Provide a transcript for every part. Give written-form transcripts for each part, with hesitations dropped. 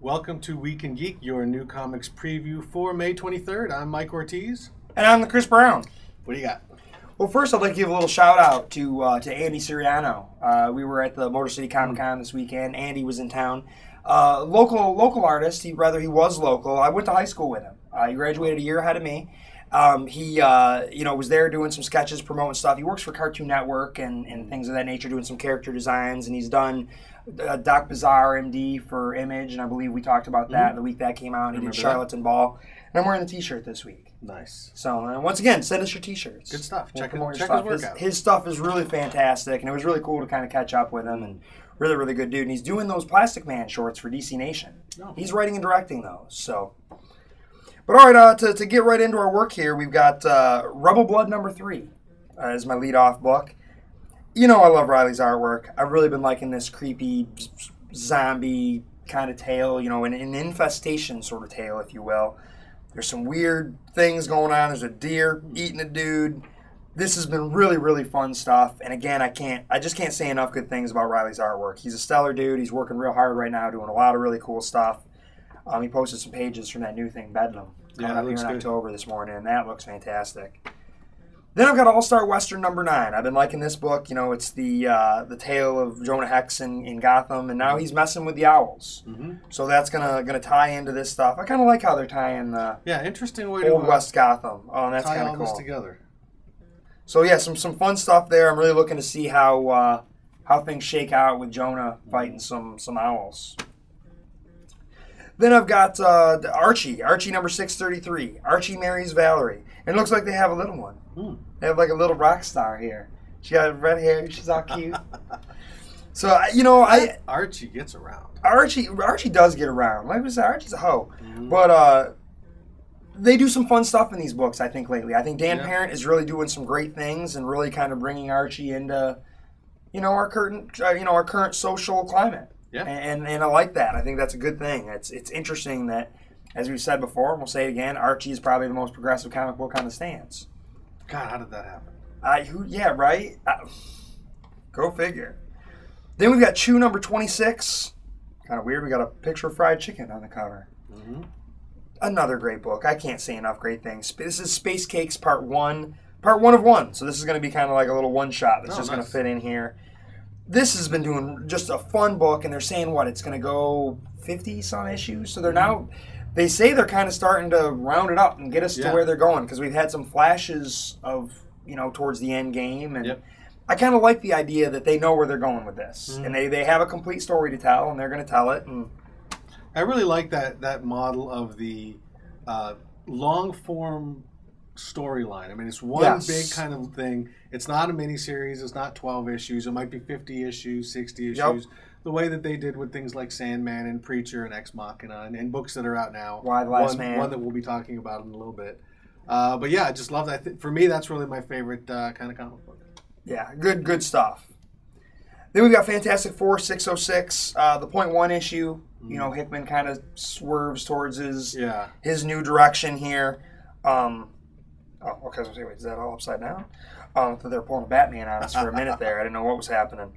Welcome to Week and Geek, your new comics preview for May 23rd. I'm Mike Ortiz. And I'm the Chris Brown. What do you got? Well, first I'd like to give a little shout out to Andy Siriano. We were at the Motor City Comic Con this weekend. Andy was in town. Local artist. He was local. I went to high school with him. He graduated a year ahead of me. He was there doing some sketches, promoting stuff. He works for Cartoon Network and things of that nature, doing some character designs, and he's done Doc Bazaar, MD for Image, and I believe we talked about that the week that came out. He did Charlatan Ball, and I'm wearing the T-shirt this week. Nice. So once again, send us your T-shirts. Good stuff. Check his work out. His stuff is really fantastic, and it was really cool to kind of catch up with him, and really, really good dude. And he's doing those Plastic Man shorts for DC Nation. Oh. He's writing and directing those, so... But all right, to get right into our work here, we've got Rebel Blood #3 as my lead-off book. You know I love Riley's artwork. I've really been liking this creepy zombie kind of tale, an infestation sort of tale, if you will. There's some weird things going on. There's a deer eating a dude. This has been really, really fun stuff. And again, I just can't say enough good things about Riley's artwork. He's a stellar dude. He's working real hard right now, doing a lot of really cool stuff. He posted some pages from that new thing, Bedlam, coming up here in October this morning, and that looks fantastic. Then I've got All-Star Western #9. I've been liking this book. It's the tale of Jonah Hex in Gotham, and now he's messing with the owls. Mm-hmm. So that's gonna tie into this stuff. I kind of like how they're tying the interesting way Old West Gotham. Oh, and that's kind of all cool. This together. So yeah, some fun stuff there. I'm really looking to see how things shake out with Jonah fighting some owls. Then I've got Archie #633. Archie marries Valerie. And it looks like they have a little one. They have like a little rock star here. She got red hair. She's all cute. So, Archie gets around. Archie does get around. Like I said, Archie's a hoe. Mm-hmm. But they do some fun stuff in these books, I think, lately. I think Dan Parent is really doing some great things and really kind of bringing Archie into, our current social climate. Yeah. And I like that. I think that's a good thing. It's interesting that, as we've said before, and we'll say it again, Archie is probably the most progressive comic book on the stands. God, how did that happen? Yeah, right? Go figure. Then we've got Chew #26. Kind of weird. We got a picture of fried chicken on the cover. Mm-hmm. Another great book. I can't say enough great things. This is Space Cakes Part 1. Part 1 of 1. So this is going to be kind of like a little one-shot that's going to fit in here. This has been doing just a fun book, and they're saying, it's going to go 50-some issues? So they're now, they say they're kind of starting to round it up and get us to where they're going, because we've had some flashes of, towards the end game, and I kind of like the idea that they know where they're going with this, and they have a complete story to tell, and they're going to tell it. And I really like that model of the long-form storyline. I mean, it's one big kind of thing. It's not a miniseries. It's not 12 issues. It might be 50 issues, 60 issues. Yep. The way that they did with things like Sandman and Preacher and Ex Machina and books that are out now. Why the Last Man. One that we'll be talking about in a little bit. But yeah, I just love that. For me, that's really my favorite kind of comic book. Yeah, good stuff. Then we've got Fantastic Four 606, the .1 issue. Hickman kind of swerves towards his new direction here. Okay, so wait, is that all upside down? I thought they were pulling a Batman on us for a minute there. I didn't know what was happening.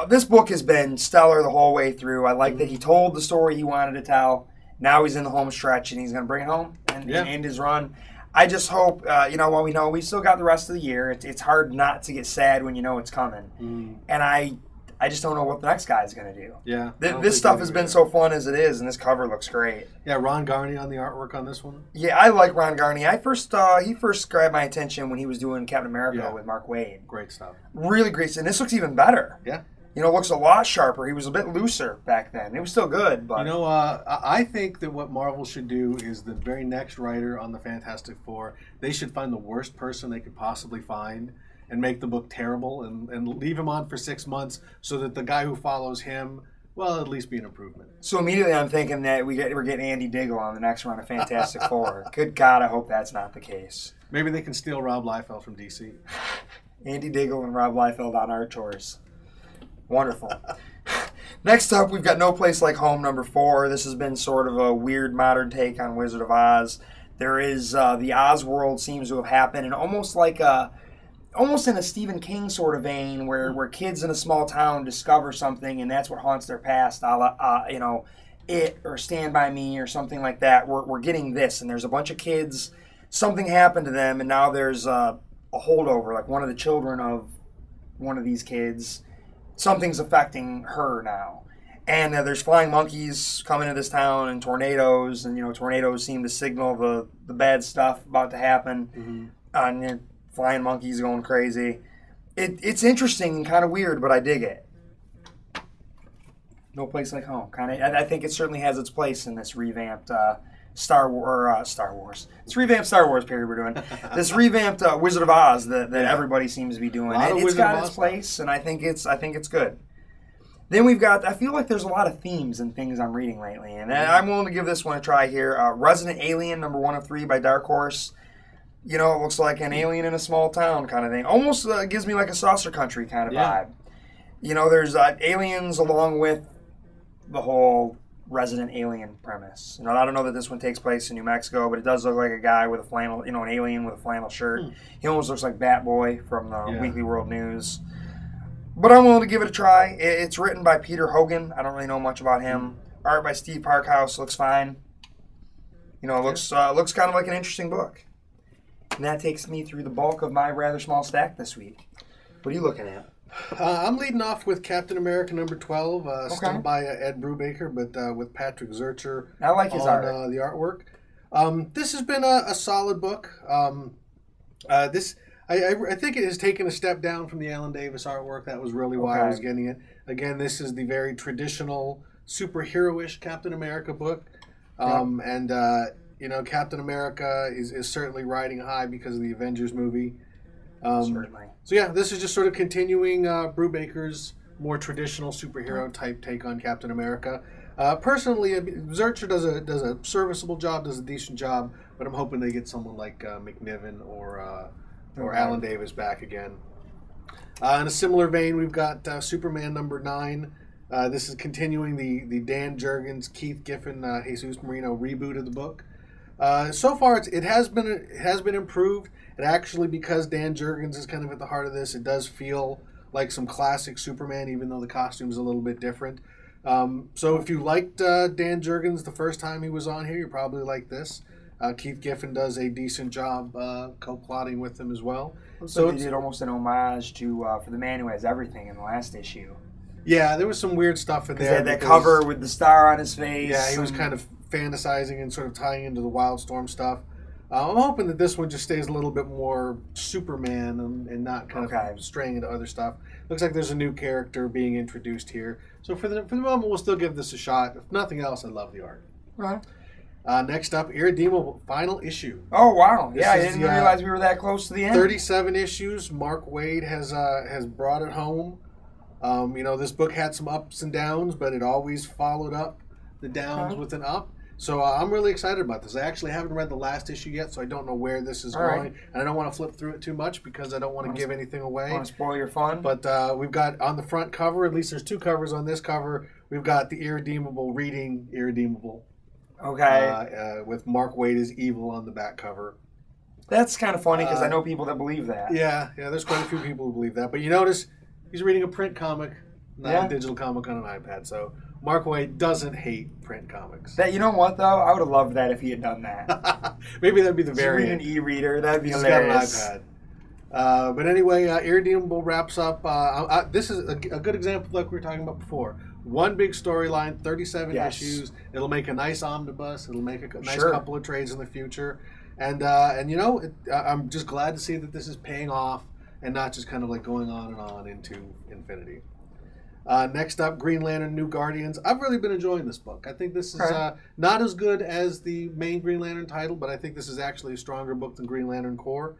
This book has been stellar the whole way through. I like that he told the story he wanted to tell. Now he's in the home stretch, and he's going to bring it home and end his run. I just hope, while we know we've still got the rest of the year, it's hard not to get sad when you know it's coming. And I just don't know what the next guy is going to do. Yeah. This stuff has been so fun as it is, and this cover looks great. Yeah, Ron Garney on the artwork on this one. Yeah, I like Ron Garney. He first grabbed my attention when he was doing Captain America with Mark Waid. Great stuff. Really great. And this looks even better. Yeah. Looks a lot sharper. He was a bit looser back then. It was still good, but... I think that what Marvel should do is the very next writer on the Fantastic Four, they should find the worst person they could possibly find and make the book terrible and leave him on for 6 months so that the guy who follows him, at least be an improvement. So immediately I'm thinking that we're getting Andy Diggle on the next run of Fantastic Four. Good God, I hope that's not the case. Maybe they can steal Rob Liefeld from DC. Andy Diggle and Rob Liefeld on art tours. Wonderful. Next up, we've got No Place Like Home #4. This has been sort of a weird modern take on Wizard of Oz. There is the Oz world seems to have happened, and almost in a Stephen King sort of vein, where kids in a small town discover something, and that's what haunts their past. It or Stand By Me or something like that. We're getting this, and there's a bunch of kids. Something happened to them, and now there's a holdover. Like one of the children of one of these kids, something's affecting her now. And there's flying monkeys coming to this town and tornadoes, and tornadoes seem to signal the bad stuff about to happen. Mm-hmm. And flying monkeys going crazy. It's interesting and kind of weird, but I dig it. No Place Like Home. I think it certainly has its place in this revamped Star Wars. It's revamped Star Wars period we're doing. This revamped Wizard of Oz that everybody seems to be doing. It's got its place, and I think it's good. Then we've got, I feel like there's a lot of themes and things I'm reading lately, and I'm willing to give this one a try here. Resident Alien, number 1 of 3 by Dark Horse. It looks like an alien in a small town kind of thing. Almost gives me like a Saucer Country kind of vibe. There's aliens along with the whole Resident Alien premise. I don't know that this one takes place in New Mexico, but it does look like a guy with a flannel, an alien with a flannel shirt. He almost looks like Batboy from the Weekly World News. But I'm willing to give it a try. It's written by Peter Hogan. I don't really know much about him. Art by Steve Parkhouse. Looks fine. Looks kind of like an interesting book. And that takes me through the bulk of my rather small stack this week. What are you looking at? I'm leading off with Captain America number 12, still by Ed Brubaker, but with Patrick Zurcher. I like his art. The artwork. This has been a solid book. I think it has taken a step down from the Alan Davis artwork. That was really why I was getting it. Again, this is the very traditional superhero-ish Captain America book. And Captain America is certainly riding high because of the Avengers movie. Certainly. So yeah, this is just sort of continuing Brubaker's more traditional superhero type take on Captain America. Personally, Zurcher does a serviceable job, does a decent job, but I'm hoping they get someone like McNiven or Alan Davis back again. In a similar vein, we've got Superman number 9. This is continuing the Dan Jurgens, Keith Giffen, Jesus Marino reboot of the book. So far, it has been improved. And actually, because Dan Jurgens is kind of at the heart of this, it does feel like some classic Superman, even though the costume is a little bit different. So if you liked Dan Jurgens the first time he was on here, you probably like this. Keith Giffen does a decent job co-plotting with him as well. So he did almost an homage to For the Man Who Has Everything in the last issue. Yeah, there was some weird stuff in there. He had that cover with the star on his face. Yeah, he was kind of fantasizing and sort of tying into the Wildstorm stuff. I'm hoping that this one just stays a little bit more Superman and not kind of straying into other stuff. Looks like there's a new character being introduced here. So for the moment, we'll still give this a shot. If nothing else, I love the art. Right. Next up, Irredeemable, final issue. Oh, wow. I didn't realize we were that close to the end. 37 issues. Mark Waid has brought it home. This book had some ups and downs, but it always followed up the downs with an up. So I'm really excited about this. I actually haven't read the last issue yet, so I don't know where this is going. And I don't want to flip through it too much because I don't want to give anything away. Want to spoil your fun? But we've got on the front cover, at least there's 2 covers on this cover, we've got the Irredeemable reading Irredeemable. With Mark Waid as evil on the back cover. That's kind of funny because I know people that believe that. Yeah, there's quite a few people who believe that. But you notice he's reading a print comic, not a digital comic on an iPad. So Mark Waid doesn't hate print comics. You know what, though? I would have loved that if he had done that. Maybe that'd be the variant. An e-reader. That'd be hilarious. He's got an iPad. But anyway, Irredeemable wraps up. This is a good example like we were talking about before. One big storyline, 37 issues. It'll make a nice omnibus. It'll make a nice couple of trades in the future. And I'm just glad to see that this is paying off and not just kind of like going on and on into infinity. Next up, Green Lantern New Guardians. I've really been enjoying this book. I think this is not as good as the main Green Lantern title, but I think this is actually a stronger book than Green Lantern Corps.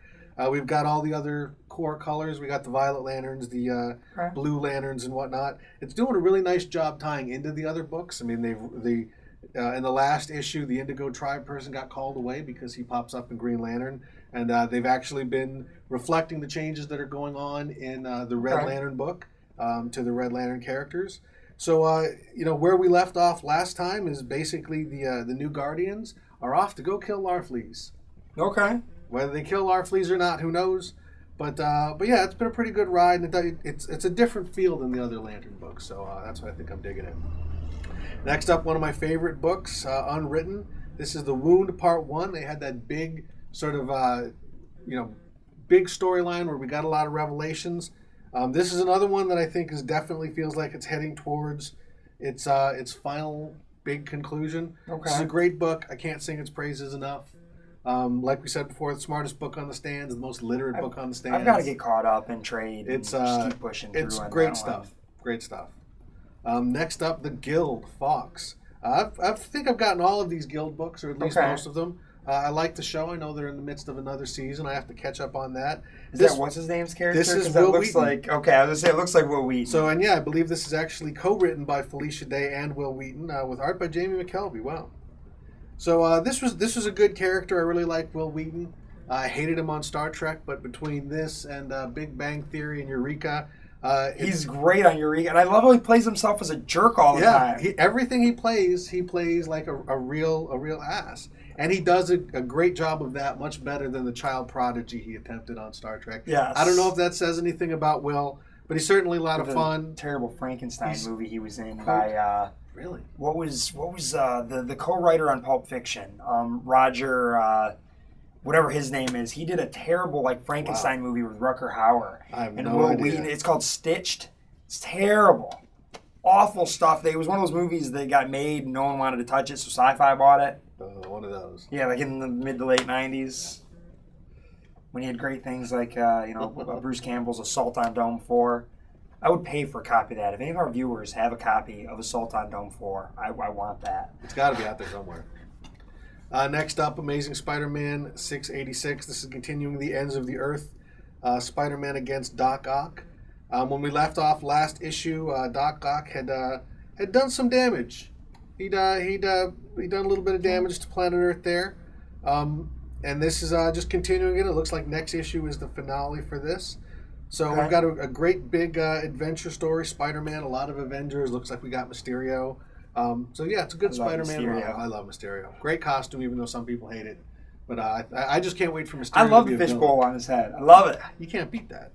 We've got all the other core colors. We got the Violet Lanterns, the Blue Lanterns, and whatnot. It's doing a really nice job tying into the other books. I mean, in the last issue, the Indigo Tribe person got called away because he pops up in Green Lantern, and they've actually been reflecting the changes that are going on in the Red Lantern book to the Red Lantern characters. So, where we left off last time is basically the New Guardians are off to go kill Larfleeze. Okay. Whether they kill Larfleeze or not, who knows? But yeah, it's been a pretty good ride. And it's a different feel than the other Lantern books, so that's why I think I'm digging it. Next up, one of my favorite books, Unwritten. This is The Wound Part 1. They had that big sort of, big storyline where we got a lot of revelations. This is another one that I think definitely feels like it's heading towards its final big conclusion. Okay. This is a great book. I can't sing its praises enough. Like we said before, the smartest book on the stands, the most literate book on the stands. I've got to get caught up and trade. It's just keep pushing through. It's on great that stuff. one. Great stuff. Next up, The Guild, Fox. I think I've gotten all of these Guild books, or at least most of them. I like the show. I know they're in the midst of another season. I have to catch up on that. Is that what's his name's character? This is that Will looks Wheaton. like okay. I was gonna say it looks like Will Wheaton. So I believe this is actually co-written by Felicia Day and Will Wheaton, with art by Jamie McKelvey. Wow. So this was a good character. I really liked Will Wheaton. I hated him on Star Trek, but between this and Big Bang Theory and Eureka, he's great on Eureka, and I love how he plays himself as a jerk all the time. Everything he plays like a real ass, and he does a great job of that, much better than the child prodigy he attempted on Star Trek. Yes. I don't know if that says anything about Will, but he's certainly a lot of fun. Terrible Frankenstein movie he was in by really what was the co-writer on Pulp Fiction, Roger. Whatever his name is, he did a terrible Frankenstein movie with Rutger Hauer. I have and no Will idea. Wheaton. It's called Stitched. It's terrible, awful stuff. It was one of those movies that got made and no one wanted to touch it, so Sci-Fi bought it. One of those. Yeah, like in the mid to late '90s, when he had great things like Bruce Campbell's Assault on Dome 4. I would pay for a copy of that. If any of our viewers have a copy of Assault on Dome 4, I want that. It's got to be out there somewhere. Next up, Amazing Spider-Man 686. This is continuing the Ends of the Earth. Spider-Man against Doc Ock. When we left off last issue, Doc Ock had done some damage. He'd done a little bit of damage to planet Earth there. And this is just continuing it. It looks like next issue is the finale for this. So we've got a great big adventure story. Spider-Man, a lot of Avengers. Looks like we got Mysterio. So yeah, it's a good Spider-Man run. I love Mysterio. Great costume, even though some people hate it. But I just can't wait for Mysterio. I love to be the a fishbowl on his head. I love it. You can't beat that.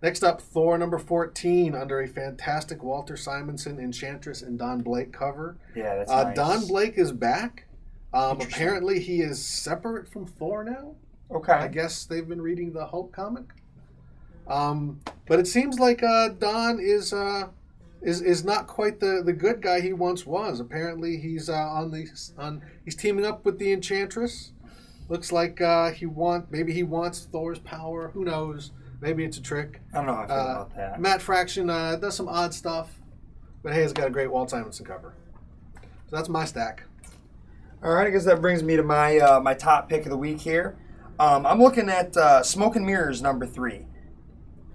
Next up, Thor number 14 under a fantastic Walter Simonson, Enchantress, and Don Blake cover. Yeah, that's nice. Don Blake is back. Apparently, he is separate from Thor now. Okay. I guess they've been reading the Hulk comic. But it seems like Don is not quite the good guy he once was. Apparently, he's he's teaming up with the Enchantress. Looks like maybe he wants Thor's power. Who knows? Maybe it's a trick. I don't know how I feel about that. Matt Fraction does some odd stuff, but hey, it's got a great Walt Simonson cover. So that's my stack. All right, I guess that brings me to my my top pick of the week here. I'm looking at Smoke and Mirrors number 3.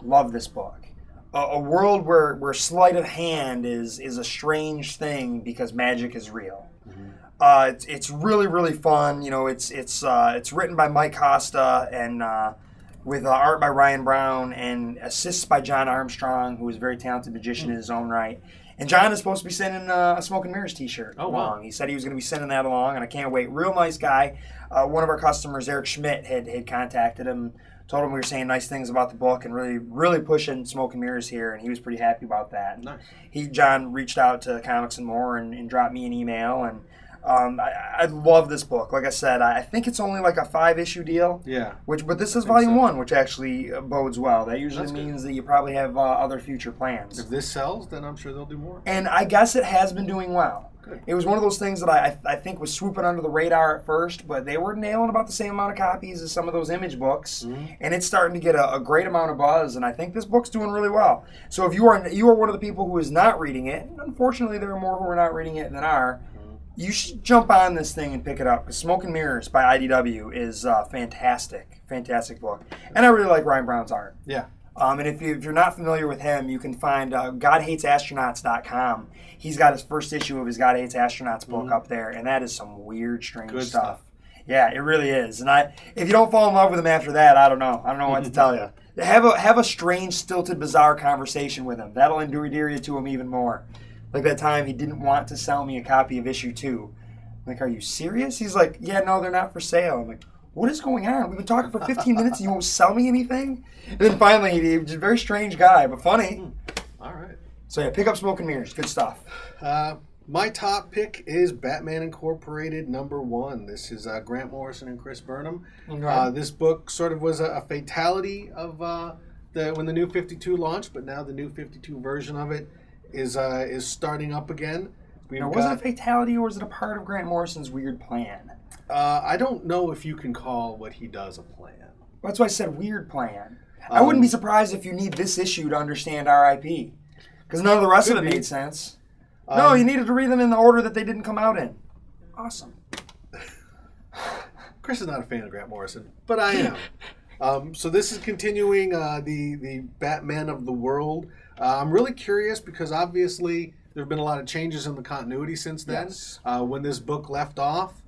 Love this book. A world where sleight of hand is a strange thing because magic is real. Mm-hmm. It's really, really fun. It's written by Mike Costa and with art by Ryan Brown and assists by John Armstrong, who is a very talented magician in his own right. And John is supposed to be sending a Smoke and Mirrors t-shirt along. Wow. He said he was going to be sending that along, and I can't wait. Real nice guy. One of our customers, Eric Schmidt, had contacted him, told him we were saying nice things about the book and really, really pushing Smoke and Mirrors here, and he was pretty happy about that. Nice. John reached out to Comics and More and dropped me an email, and I love this book. Like I said, I think it's only like a 5-issue deal. Yeah. But this is volume 1, which actually bodes well. That usually means that you probably have other future plans. If this sells, then I'm sure they'll do more. And I guess it has been doing well. Good. It was one of those things that I think was swooping under the radar at first, but they were nailing about the same amount of copies as some of those Image books, and it's starting to get a great amount of buzz, and I think this book's doing really well. So if you are one of the people who is not reading it, and unfortunately there are more who are not reading it than are, you should jump on this thing and pick it up, because Smoke and Mirrors by IDW is fantastic. Fantastic book. And I really like Ryan Brown's art. Yeah. And if you're not familiar with him, you can find GodHatesAstronauts.com. He's got his first issue of his God Hates Astronauts book up there, and that is some weird, strange stuff. Yeah, it really is. And if you don't fall in love with him after that, I don't know. I don't know what to tell you. Have a strange, stilted, bizarre conversation with him. That'll endear you to him even more. Like that time he didn't want to sell me a copy of issue 2. I'm like, are you serious? He's like, yeah, no, they're not for sale. I'm like, what is going on? We've been talking for 15 minutes and you won't sell me anything? And then finally, he was a very strange guy, but funny. All right. So yeah, pick up Smoke and Mirrors. Good stuff. My top pick is Batman Incorporated #1. This is Grant Morrison and Chris Burnham. Okay. This book sort of was a fatality of when the New 52 launched, but now the New 52 version of it is starting up again. Now, was it a fatality or was it a part of Grant Morrison's weird plan? I don't know if you can call what he does a plan. That's why I said weird plan. I wouldn't be surprised if you need this issue to understand RIP. Because none of the rest of it made sense. No, you needed to read them in the order that they didn't come out in. Awesome. Chris is not a fan of Grant Morrison, but I am. So this is continuing the Batman of the world. I'm really curious because obviously there have been a lot of changes in the continuity since then. Yes. When this book left off,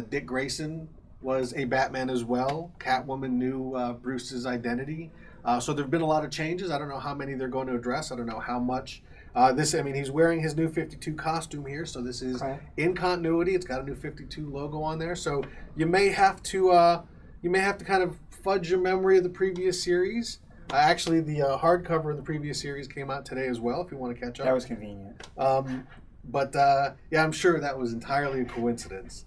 Dick Grayson was a Batman as well. Catwoman knew Bruce's identity. So there have been a lot of changes. I don't know how many they're going to address. I don't know how much. He's wearing his New 52 costume here, so this is in continuity. It's got a New 52 logo on there, so you may have to kind of fudge your memory of the previous series. Actually, the hardcover of the previous series came out today as well. If you want to catch up, That was convenient. I'm sure that was entirely a coincidence.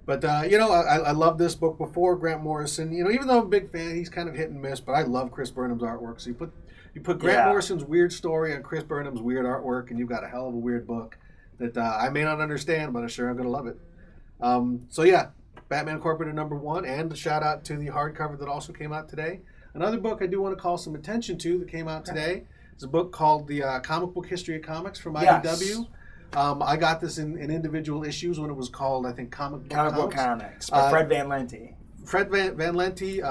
But, I love this book before Grant Morrison. Even though I'm a big fan, he's kind of hit and miss, but I love Chris Burnham's artwork. So you put Grant Morrison's weird story on Chris Burnham's weird artwork, and you've got a hell of a weird book that I may not understand, but I'm sure I'm going to love it. Batman Incorporated #1, and a shout out to the hardcover that also came out today. Another book I do want to call some attention to that came out today is a book called The Comic Book History of Comics from IDW. I got this in individual issues when it was called, I think, Comic Book Comics by Fred Van Lente. Fred Van Lente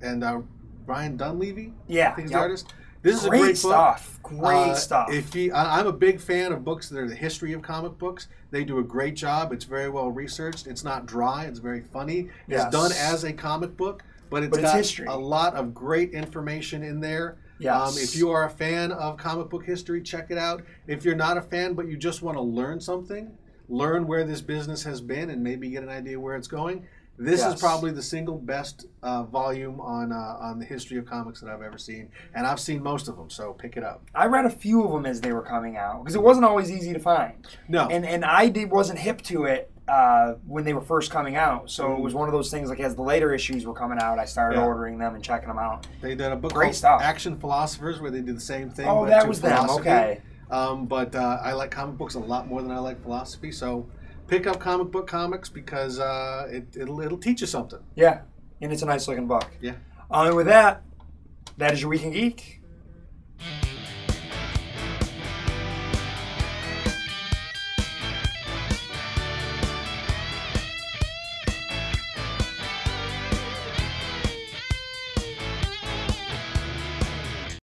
and Brian Dunleavy. Yeah, I think he's the artist. This is a great stuff. book. Great stuff. I'm a big fan of books that are the history of comic books. They do a great job. It's very well researched. It's not dry. It's very funny. It's done as a comic book, but it's got history. A lot of great information in there. Yes. If you are a fan of comic book history, check it out. If you're not a fan, but you just want to learn something, learn where this business has been and maybe get an idea where it's going, this is probably the single best volume on the history of comics that I've ever seen. And I've seen most of them, so pick it up. I read a few of them as they were coming out because it wasn't always easy to find. No. And I wasn't hip to it when they were first coming out. So it was one of those things, like as the later issues were coming out, I started ordering them and checking them out. They did a book called Action Philosophers where they did the same thing. Oh, that was them. Okay. But I like comic books a lot more than I like philosophy, so pick up comic book comics because it'll teach you something. Yeah, and it's a nice looking book. Yeah. And with that, that is your Week in Geek.